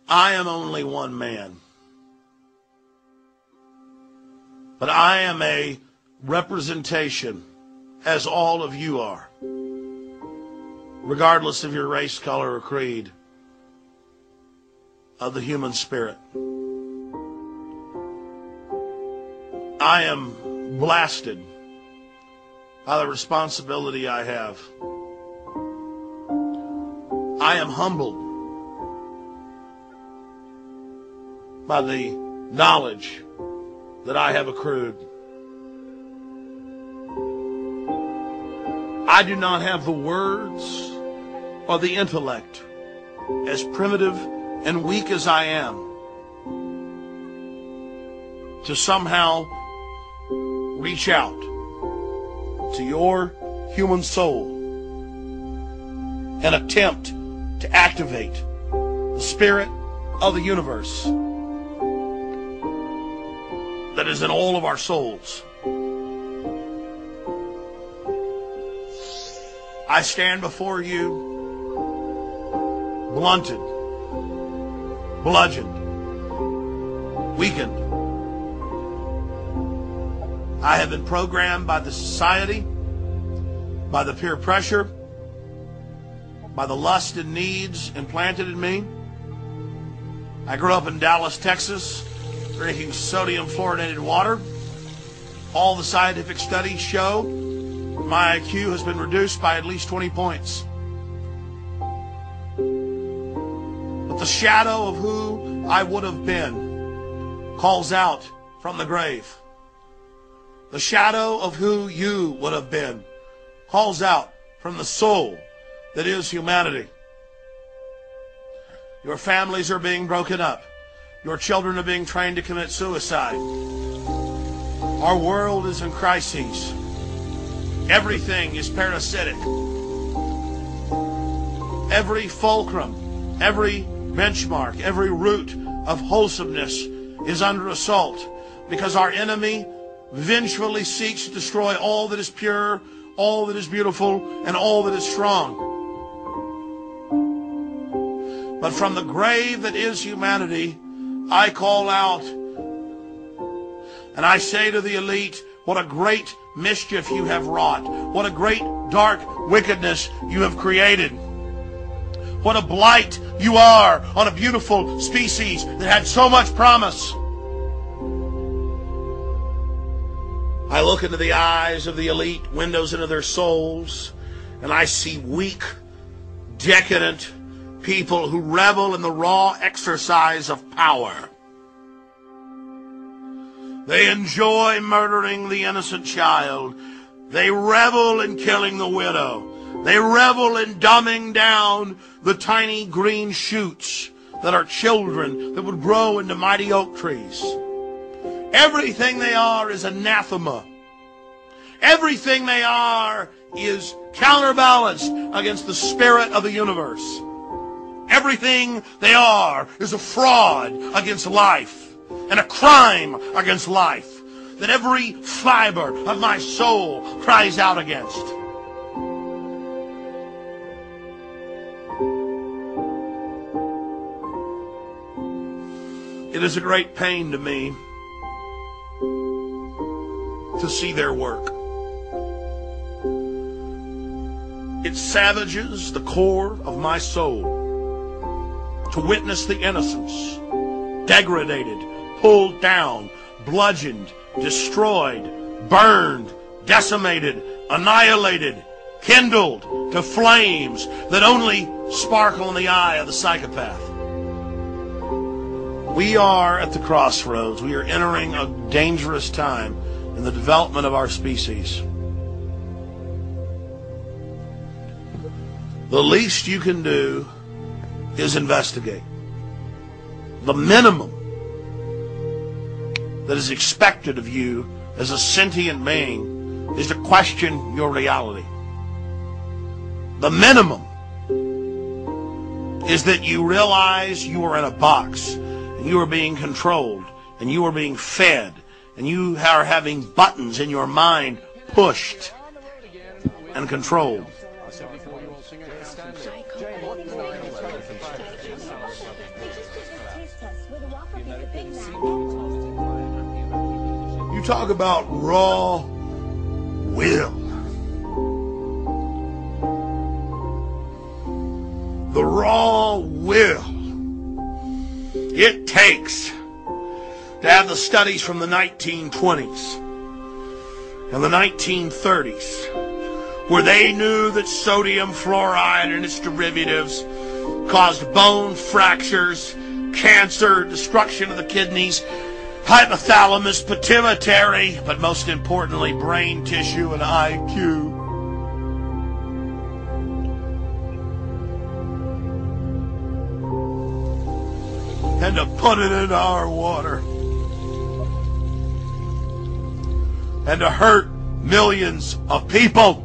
I am only one man. But I am a representation, as all of you are, regardless of your race, color, or creed, of the human spirit. I am blasted by the responsibility I have. I am humbled by the knowledge that I have accrued. I do not have the words or the intellect, as primitive and weak as I am, to somehow reach out to your human soul and attempt to activate the spirit of the universe that is in all of our souls. I stand before you blunted, bludgeoned, weakened. I have been programmed by the society, by the peer pressure, by the lust and needs implanted in me. I grew up in Dallas, Texas, drinking sodium fluoridated water. All the scientific studies show my IQ has been reduced by at least 20 points. But the shadow of who I would have been calls out from the grave. The shadow of who you would have been calls out from the soul that is humanity. Your families are being broken up. Your children are being trained to commit suicide. Our world is in crises. Everything is parasitic. Every fulcrum, every benchmark, every root of wholesomeness is under assault, because our enemy vengefully seeks to destroy all that is pure, all that is beautiful, and all that is strong. But from the grave that is humanity, I call out and I say to the elite, what a great mischief you have wrought. What a great dark wickedness you have created. What a blight you are on a beautiful species that had so much promise. I look into the eyes of the elite, windows into their souls, and I see weak, decadent people who revel in the raw exercise of power. They enjoy murdering the innocent child. They revel in killing the widow. They revel in dumbing down the tiny green shoots that are children that would grow into mighty oak trees. Everything they are is anathema. Everything they are is counterbalanced against the spirit of the universe. Everything they are is a fraud against life and a crime against life that every fiber of my soul cries out against. It is a great pain to me to see their work. It savages the core of my soul to witness the innocents degraded, pulled down, bludgeoned, destroyed, burned, decimated, annihilated, kindled to flames that only sparkle in the eye of the psychopath. We are at the crossroads. We are entering a dangerous time in the development of our species. The least you can do is investigate. The minimum that is expected of you as a sentient being is to question your reality. The minimum is that you realize you are in a box and you are being controlled and you are being fed and you are having buttons in your mind pushed and controlled. You talk about raw will. The raw will it takes to have the studies from the 1920s and the 1930s, where they knew that sodium fluoride and its derivatives caused bone fractures, cancer, destruction of the kidneys, hypothalamus, pituitary, but most importantly, brain tissue and IQ. And to put it in our water. And to hurt millions of people.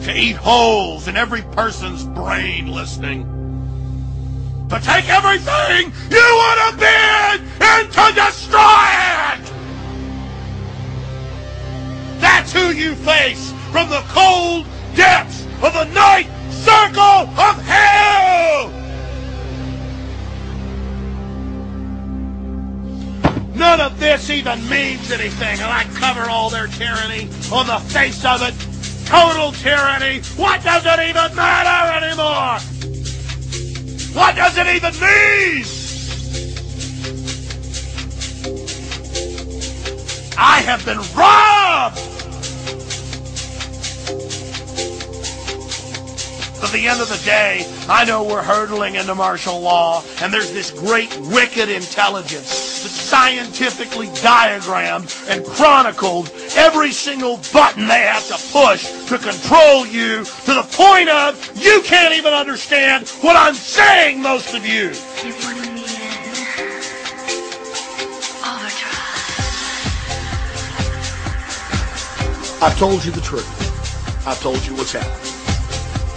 To eat holes in every person's brain listening. To take everything you would have been and to destroy it! That's who you face from the cold depths of the night circle of hell! None of this even means anything, and I cover all their tyranny on the face of it. Total tyranny. What does it even matter anymore? What does it even mean? I have been robbed! At the end of the day, I know we're hurtling into martial law, and there's this great wicked intelligence that scientifically diagrammed and chronicled every single button they have to push to control you to the point of you can't even understand what I'm saying, most of you. You put me in overdrive. I've told you the truth. I've told you what's happening.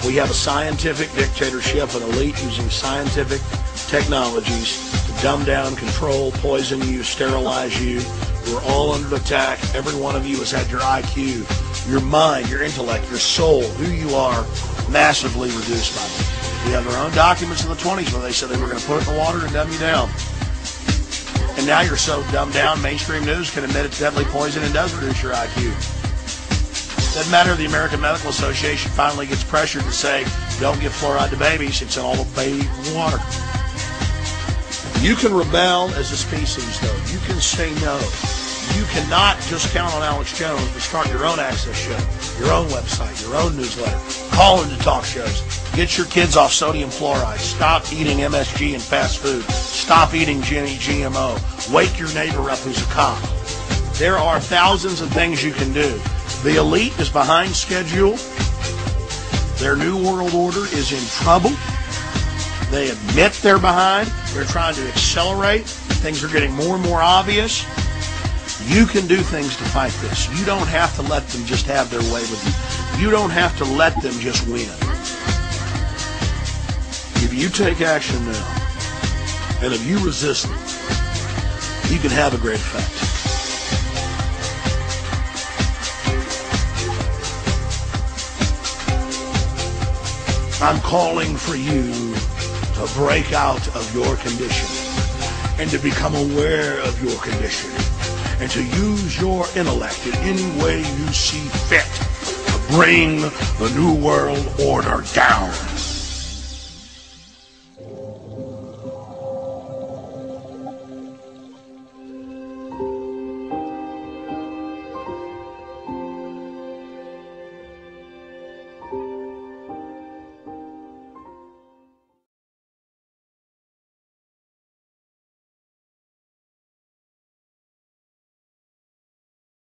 We have a scientific dictatorship, an elite using scientific technologies to dumb down, control, poison you, sterilize you. We're all under attack. Every one of you has had your IQ, your mind, your intellect, your soul, who you are, massively reduced by them. We have our own documents in the 20s where they said they were going to put it in the water and dumb you down. And now you're so dumbed down, mainstream news can admit it's deadly poison and does reduce your IQ. Doesn't matter, the American Medical Association finally gets pressured to say, don't give fluoride to babies, it's in all the baby water. You can rebel as a species, though. You can say no. You cannot just count on Alex Jones to start your own access show, your own website, your own newsletter, call into talk shows. Get your kids off sodium fluoride. Stop eating MSG and fast food. Stop eating GMO. Wake your neighbor up who's a cop. There are thousands of things you can do. The elite is behind schedule. Their new world order is in trouble. They admit they're behind. They're trying to accelerate. Things are getting more and more obvious. You can do things to fight this. You don't have to let them just have their way with you. You don't have to let them just win. If you take action now, and if you resist them, you can have a great effect. I'm calling for you to break out of your condition and to become aware of your condition and to use your intellect in any way you see fit to bring the New World Order down.